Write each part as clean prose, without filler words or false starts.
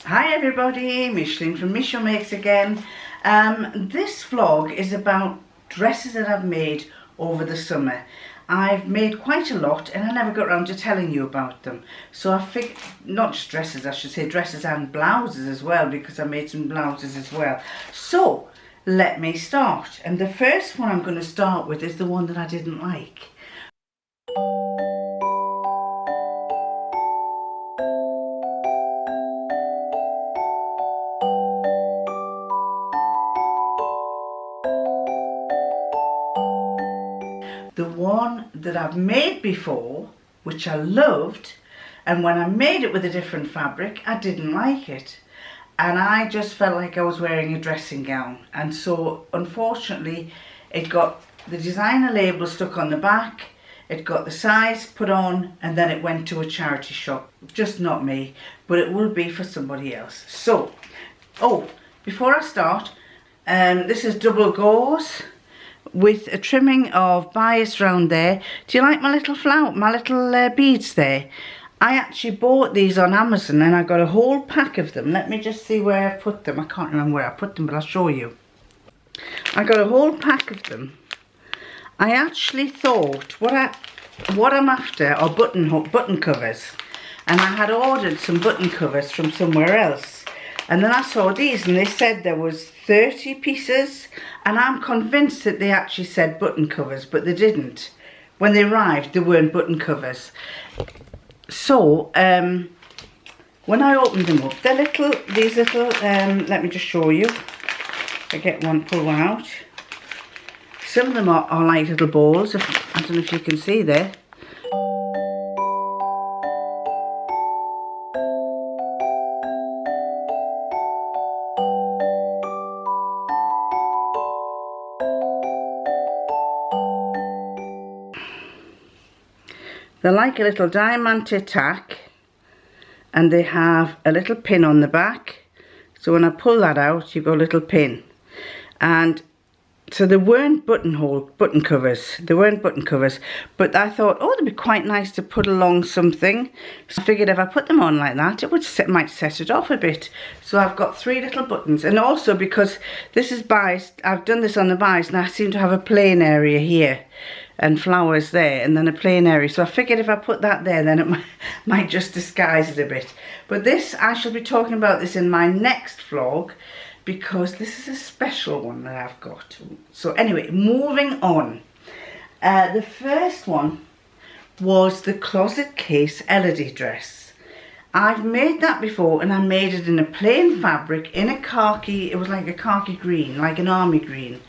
Hi everybody, Micheline from Michelle Makes again. This vlog is about dresses that I've made over the summer. I've made quite a lot and I never got around to telling you about them. So I figured, not just dresses, I should say dresses and blouses as well, because I made some blouses as well. So let me start. And the first one I'm going to start with is the one that I didn't like. The one that I've made before, which I loved, and when I made it with a different fabric, I didn't like it. And I just felt like I was wearing a dressing gown. And so, unfortunately, it got the designer label stuck on the back, it got the size put on, and then it went to a charity shop. Just not me, but it will be for somebody else. So, before I start, this is double gauze with a trimming of bias round there. Do you like my little flower, my little beads there? I actually bought these on Amazon and I got a whole pack of them. Let me just see where I put them. I can't remember where I put them, but I'll show you. I got a whole pack of them. I actually thought what I'm after are button covers, and I had ordered some button covers from somewhere else. And then I saw these and they said there was 30 pieces, and I'm convinced that they actually said button covers, but they didn't. When they arrived, they weren't button covers. So, when I opened them up, these little, let me just show you. I get one, pull one out. Some of them are like little balls, I don't know if you can see there. They're like a little diamond tack, and they have a little pin on the back. So when I pull that out, you've got a little pin. And so they weren't button covers. They weren't button covers, but I thought, oh, they'd be quite nice to put along something. So I figured if I put them on like that, it might set it off a bit. So I've got 3 little buttons, and also because this is biased, I've done this on the bias, and I seem to have a plain area here and flowers there, and then a plain area. So I figured if I put that there, then it might just disguise it a bit. But this, I shall be talking about this in my next vlog, because this is a special one that I've got. So anyway, moving on. The first one was the closet case Elodie dress. I've made that before, and I made it in a plain fabric, in a khaki, it was like a khaki green, like an army green,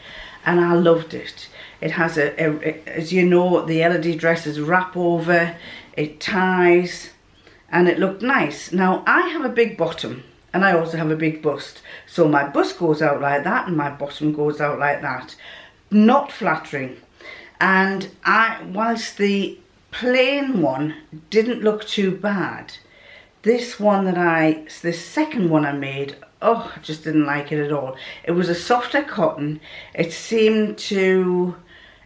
and I loved it. It has as you know, the Elodie dresses wrap over, it ties, and it looked nice. Now, I have a big bottom, and I also have a big bust. So my bust goes out like that, and my bottom goes out like that. Not flattering. And whilst the plain one didn't look too bad, this second one I made, oh, I just didn't like it at all. It was a softer cotton.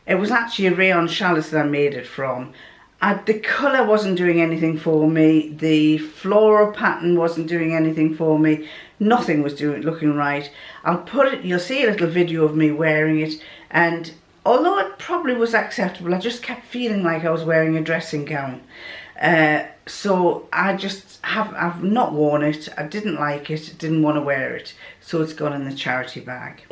It was actually a rayon challis that I made it from. The colour wasn't doing anything for me. The floral pattern wasn't doing anything for me. Nothing was looking right. You'll see a little video of me wearing it, and although it probably was acceptable, I just kept feeling like I was wearing a dressing gown. So I've not worn it. I didn't like it, didn't want to wear it. So it's gone in the charity bag.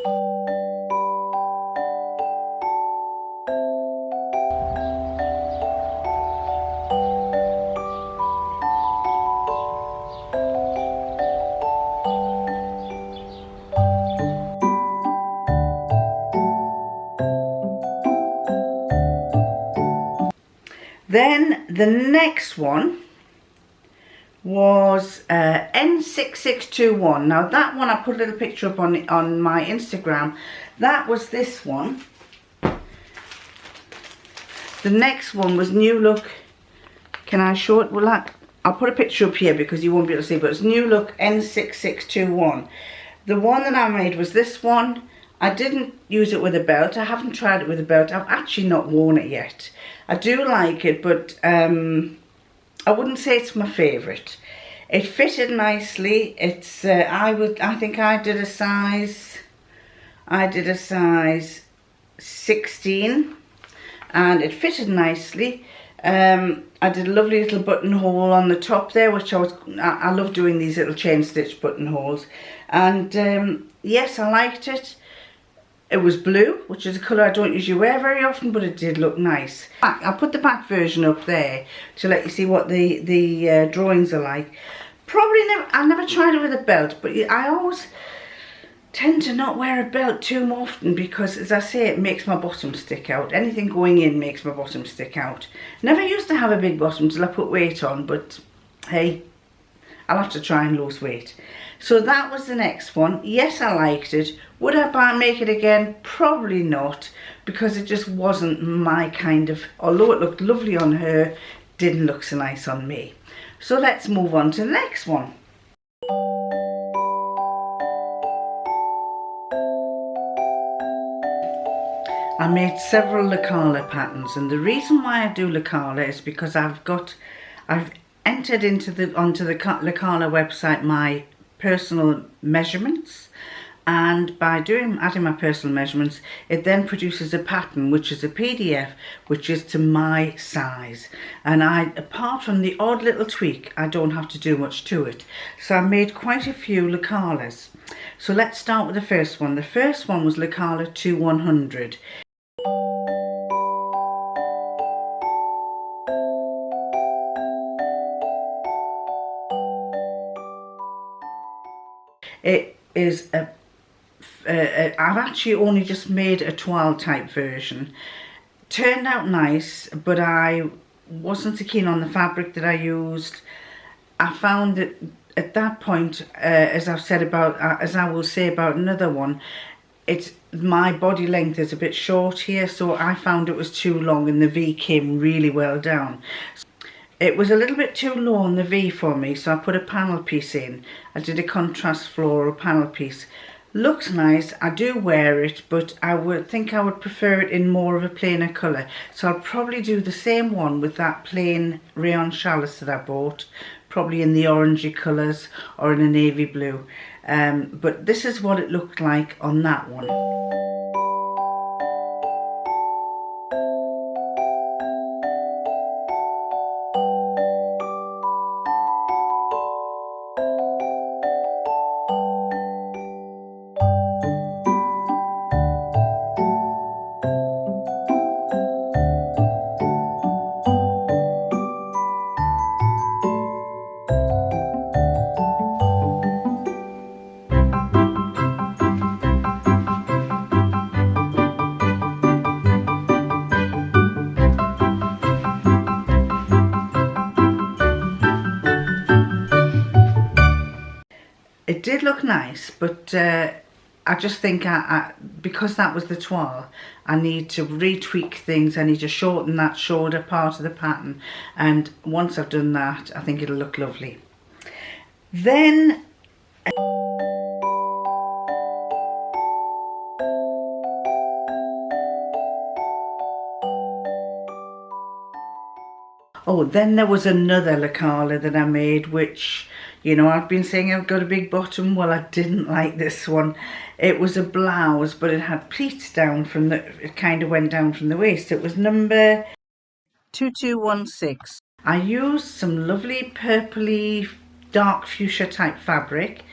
Then the next one was N6621. Now that one, I put a little picture up on my Instagram. That was this one. The next one was New Look. Can I show it? Well, I'll put a picture up here because you won't be able to see, but it's New Look N6621. The one that I made was this one. I didn't use it with a belt. I haven't tried it with a belt. I've actually not worn it yet. I do like it, but I wouldn't say it's my favourite. It fitted nicely. It's I think I did a size 16, and it fitted nicely. I did a lovely little buttonhole on the top there, which I love doing these little chain stitch buttonholes. And yes, I liked it. It was blue, which is a colour I don't usually wear very often, but it did look nice. I'll put the back version up there to let you see what the drawings are like. I never tried it with a belt, but I always tend to not wear a belt too often because, as I say, it makes my bottom stick out. Anything going in makes my bottom stick out. Never used to have a big bottom till I put weight on, but hey, I'll have to try and lose weight. So that was the next one. Yes, I liked it. Would I make it again? Probably not, because it just wasn't my kind of, although it looked lovely on her, didn't look so nice on me. So let's move on to the next one. I made several Lekala patterns, and the reason why I do Lekala is because I've entered onto the Lekala website my personal measurements, and by adding my personal measurements, it then produces a pattern which is a PDF which is to my size, and apart from the odd little tweak, I don't have to do much to it. So I made quite a few Lekalas. So let's start with the first one. The first one was Lekala 2100. It is I've actually only just made a toile type version. Turned out nice, but I wasn't so keen on the fabric that I used. I found that at that point, as I will say about another one, my body length is a bit short here, so I found it was too long and the V came really well down. It was a little bit too low on the V for me, so I put a panel piece in. I did a contrast floral panel piece. Looks nice, I do wear it, but I would prefer it in more of a plainer colour. So I'll probably do the same one with that plain rayon chalice that I bought, probably in the orangey colours or in a navy blue. But this is what it looked like on that one. It did look nice, but I just think because that was the toile, I need to retweak things. I need to shorten that shoulder part of the pattern, and once I've done that, I think it'll look lovely. Then then there was another Lekala that I made, which, you know, I've been saying I've got a big bottom. Well, I didn't like this one. It was a blouse, but it had pleats down from it kind of went down from the waist. It was number 2216. I used some lovely purpley, dark fuchsia type fabric.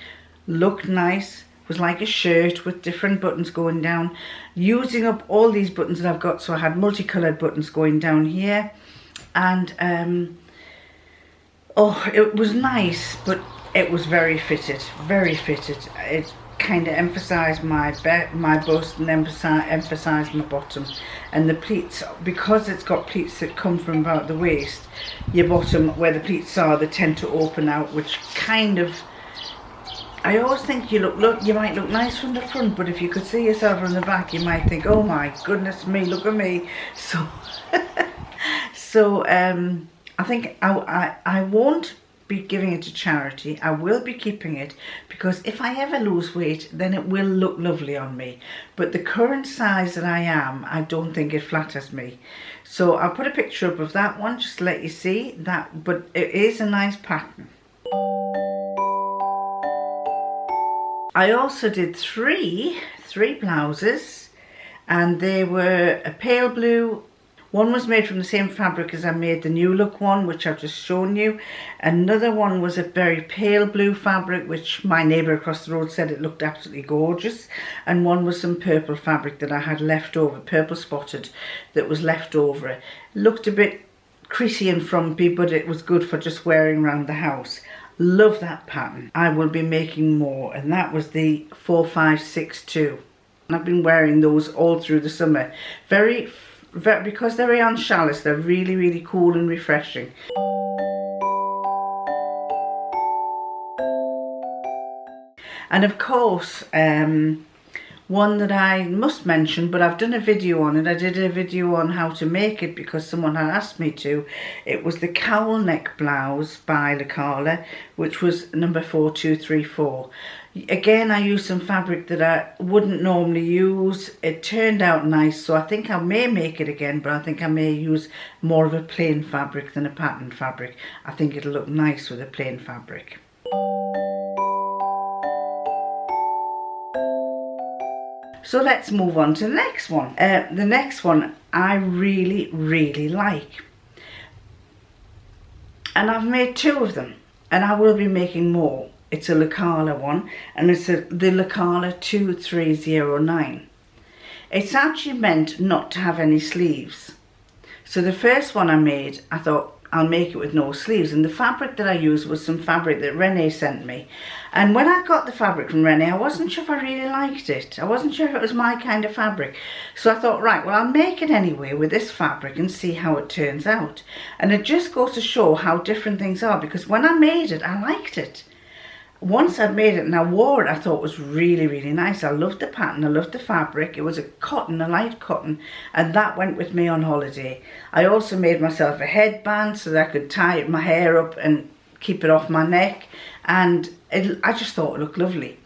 Looked nice. Was like a shirt with different buttons going down. Using up all these buttons that I've got, so I had multicolored buttons going down here. And it was nice, but it was very fitted, very fitted. It kind of emphasised my bust and emphasised my bottom. And the pleats, because it's got pleats that come from about the waist, your bottom, where the pleats are, they tend to open out, which kind of, I always think you might look nice from the front, but if you could see yourself from the back, you might think, oh my goodness me, look at me. So I think I won't be giving it to charity. I will be keeping it, because if I ever lose weight, then it will look lovely on me. But the current size that I am, I don't think it flatters me. So I'll put a picture up of that one just to let you see that, but it is a nice pattern. I also did three blouses, and they were a pale blue. One was made from the same fabric as I made the New Look one, which I've just shown you. Another one was a very pale blue fabric, which my neighbour across the road said it looked absolutely gorgeous. And one was some purple fabric that I had left over, purple spotted, that was left over. It looked a bit creasy and frumpy, but it was good for just wearing around the house. Love that pattern. I will be making more, and that was the 4562. And I've been wearing those all through the summer. Because they're rayon challis, they're really, really cool and refreshing. And of course, one that I must mention, but I've done a video on it. I did a video on how to make it because someone had asked me to. It was the cowl neck blouse by Lekala, which was number 4234. Again, I used some fabric that I wouldn't normally use. It turned out nice, so I think I may make it again, but I think I may use more of a plain fabric than a patterned fabric. I think it'll look nice with a plain fabric. So let's move on to the next one. The next one I really, really like. And I've made two of them, and I will be making more. It's a Lekala one, and it's the Lekala 2309. It's actually meant not to have any sleeves. So the first one I made, I thought I'll make it with no sleeves, and the fabric that I used was some fabric that Renee sent me. And when I got the fabric from Renee, I wasn't sure if I really liked it. I wasn't sure if it was my kind of fabric. So I thought, right, well, I'll make it anyway with this fabric and see how it turns out. And it just goes to show how different things are, because when I made it, I liked it. Once I'd made it and I wore it, I thought it was really, really nice. I loved the pattern, I loved the fabric. It was a cotton, a light cotton, and that went with me on holiday. I also made myself a headband so that I could tie my hair up and keep it off my neck, and I just thought it looked lovely.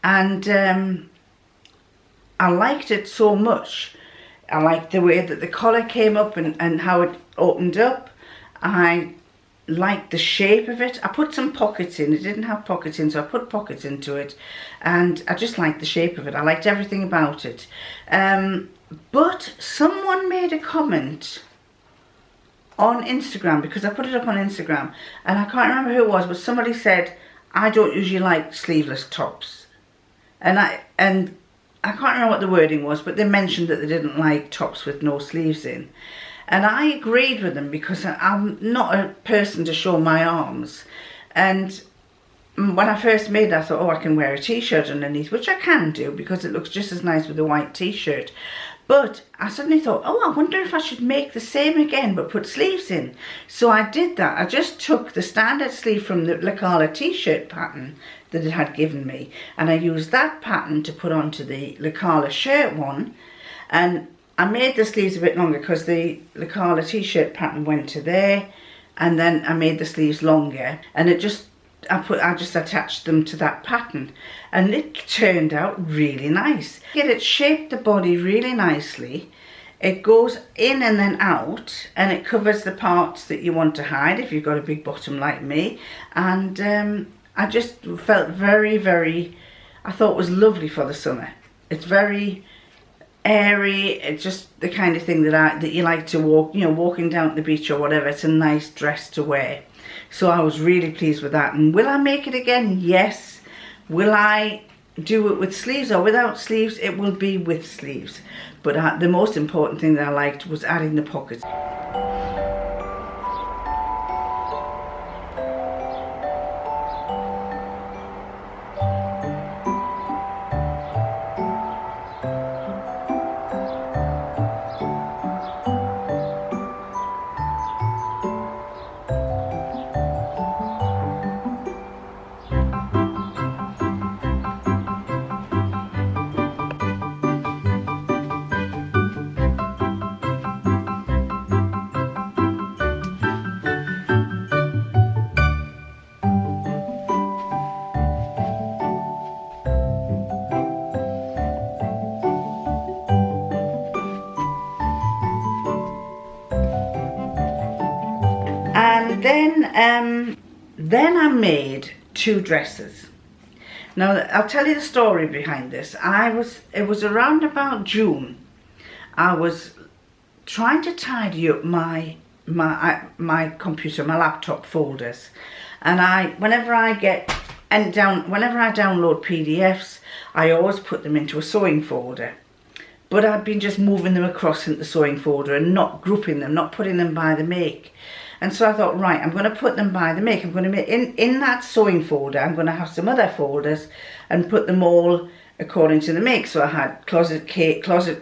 And I liked it so much. I liked the way that the collar came up and how it opened up. I liked the shape of it. I put some pockets in. It didn't have pockets in, so I put pockets into it. And I just liked the shape of it. I liked everything about it. But someone made a comment on Instagram, because I put it up on Instagram. And I can't remember who it was, but somebody said, I don't usually like sleeveless tops. And I can't remember what the wording was, but they mentioned that they didn't like tops with no sleeves in. And I agreed with them, because I'm not a person to show my arms. And when I first made it, I thought, oh, I can wear a t-shirt underneath, which I can do because it looks just as nice with a white t-shirt. But I suddenly thought, oh, I wonder if I should make the same again, but put sleeves in. So I did that. I just took the standard sleeve from the Lekala t-shirt pattern that it had given me, and I used that pattern to put onto the Lekala shirt one. And I made the sleeves a bit longer because the Lekala t-shirt pattern went to there, and then I made the sleeves longer, and I just attached them to that pattern, and it turned out really nice. It shaped the body really nicely. It goes in and then out, and it covers the parts that you want to hide if you've got a big bottom like me. And I just felt very, very, I thought it was lovely for the summer. It's very airy. It's just the kind of thing that you like to walk, walking down at the beach or whatever. It's a nice dress to wear. So I was really pleased with that. And will I make it again? Yes. Will I do it with sleeves or without sleeves? It will be with sleeves. But the most important thing that I liked was adding the pockets. Then I made 2 dresses. Now I'll tell you the story behind this. It was around about June. I was trying to tidy up my computer, my laptop folders, and whenever I download PDFs, I always put them into a sewing folder. But I've been just moving them across into the sewing folder and not grouping them, not putting them by the make. And so I thought, right, I'm going to put them by the make. I'm going to make in that sewing folder, I'm going to have some other folders and put them all according to the make. So I had closet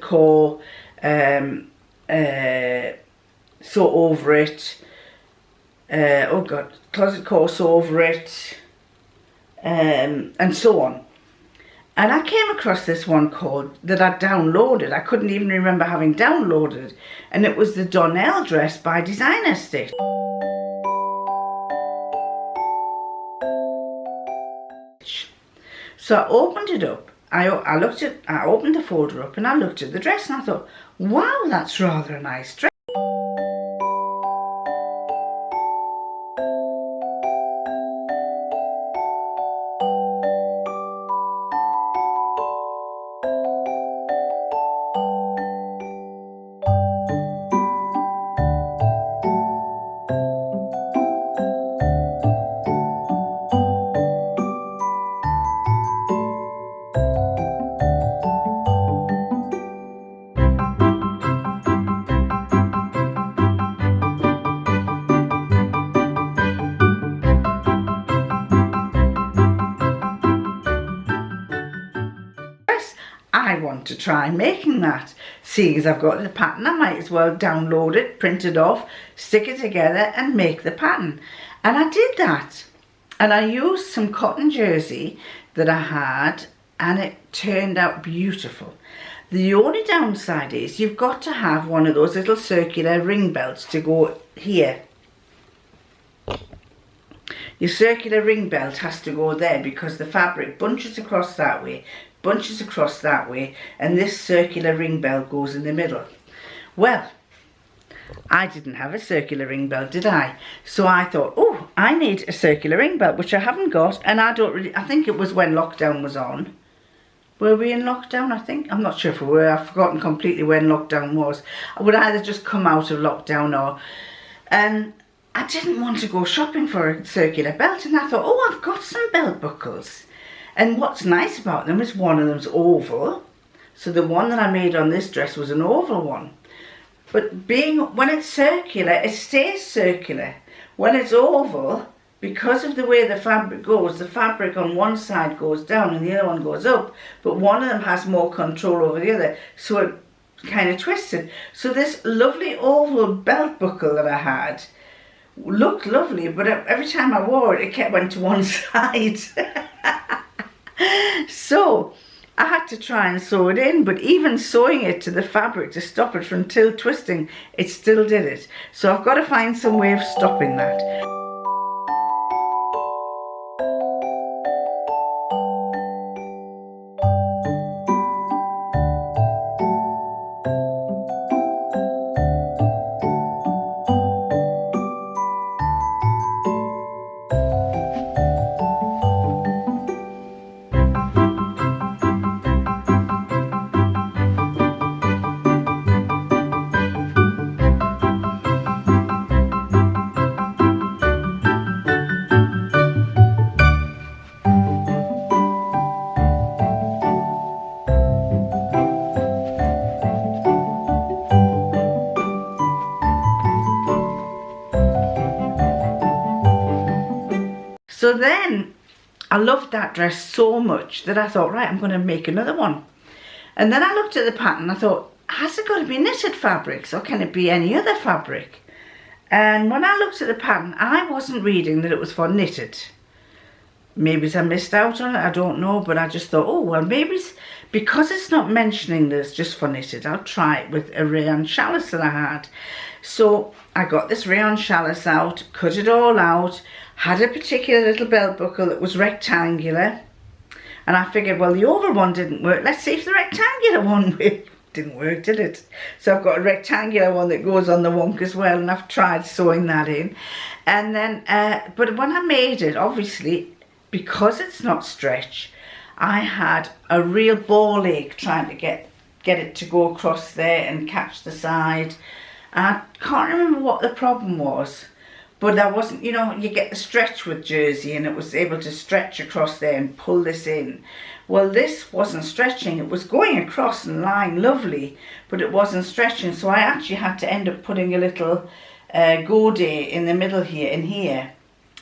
core, sew over it, closet core, sew over it, and so on. And I came across this one that I downloaded. I couldn't even remember having downloaded, and it was the Donell dress by Designer Stitch. So I opened it up. I opened the folder up and I looked at the dress and I thought, wow, that's rather a nice dress. I want to try making that. Seeing as I've got the pattern, I might as well download it, print it off, stick it together and make the pattern. And I did that. And I used some cotton jersey that I had and it turned out beautiful. The only downside is you've got to have one of those little circular ring belts to go here. Your circular ring belt has to go there because the fabric bunches across that way, bunches across that way, and this circular ring belt goes in the middle. Well, I didn't have a circular ring belt, did I? So I thought, oh, I need a circular ring belt, which I haven't got, and I think it was when lockdown was on. Were we in lockdown, I think? I'm not sure if we were. I've forgotten completely when lockdown was. I would either just come out of lockdown or... And I didn't want to go shopping for a circular belt, and I thought, oh, I've got some belt buckles. And what's nice about them is one of them's oval. So the one that I made on this dress was an oval one. But when it's circular, it stays circular. When it's oval, because of the way the fabric goes, the fabric on one side goes down and the other one goes up. But one of them has more control over the other. So it kind of twisted. So this lovely oval belt buckle that I had looked lovely, but every time I wore it, it went to one side. So I had to try and sew it in, but even sewing it to the fabric to stop it from twisting, it still did it. So I've got to find some way of stopping that. So then I loved that dress so much that I thought, right, I'm going to make another one. And then I looked at the pattern and I thought, has it got to be knitted fabrics or can it be any other fabric? And when I looked at the pattern, I wasn't reading that it was for knitted. Maybe I missed out on it, I don't know, but I just thought, oh, well, maybe because it's not mentioning that it's just for knitted, I'll try it with a rayon challis that I had. So I got this rayon challis out, cut it all out, had a particular little belt buckle that was rectangular, and I figured, well, the oval one didn't work, let's see if the rectangular one Didn't work, did it? So I've got a rectangular one that goes on the wonk as well, and I've tried sewing that in. And then, but when I made it, obviously, because it's not stretch, I had a real ball ache trying to get it to go across there and catch the side. And I can't remember what the problem was, but I wasn't, you know, you get the stretch with jersey, and it was able to stretch across there and pull this in. Well, this wasn't stretching. It was going across and lying lovely, but it wasn't stretching. So I actually had to end up putting a little gaudy in the middle here, in here.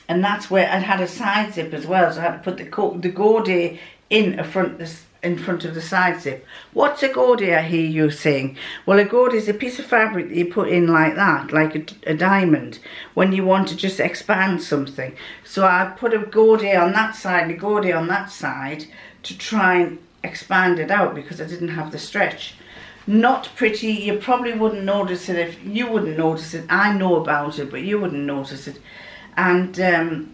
And that's where I had a side zip as well. So I had to put the gaudy in front of the side zip. What's a gaudy, I hear you saying? Well, a gaudy is a piece of fabric that you put in like that, like a diamond, when you want to just expand something. So I put a gaudy on that side and a gaudy on that side to try and expand it out, because I didn't have the stretch. Not pretty. You probably wouldn't notice it. If you wouldn't notice it, I know about it, but you wouldn't notice it. And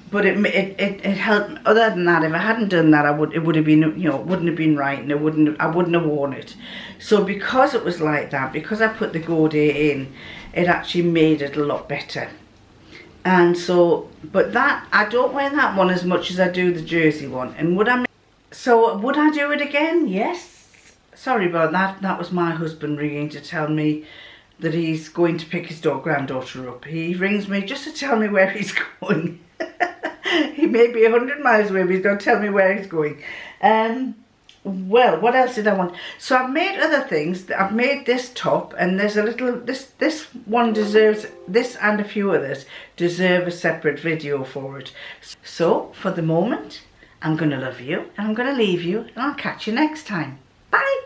but it helped. Other than that, if I hadn't done that, it would have been, you know, it wouldn't have been right, and I wouldn't have worn it. So because it was like that, because I put the gaudy in, it actually made it a lot better. And so, but that, I don't wear that one as much as I do the jersey one. And would I do it again? Yes. Sorry about that. That was my husband ringing to tell me that he's going to pick his granddaughter up. He rings me just to tell me where he's going. He may be 100 miles away, but he's going to tell me where he's going. Well, what else did I want? So I've made other things. I've made this top, and there's a little, this one deserves, this and a few others deserve a separate video for it. So for the moment, I'm going to love you, and I'm going to leave you, and I'll catch you next time. Bye.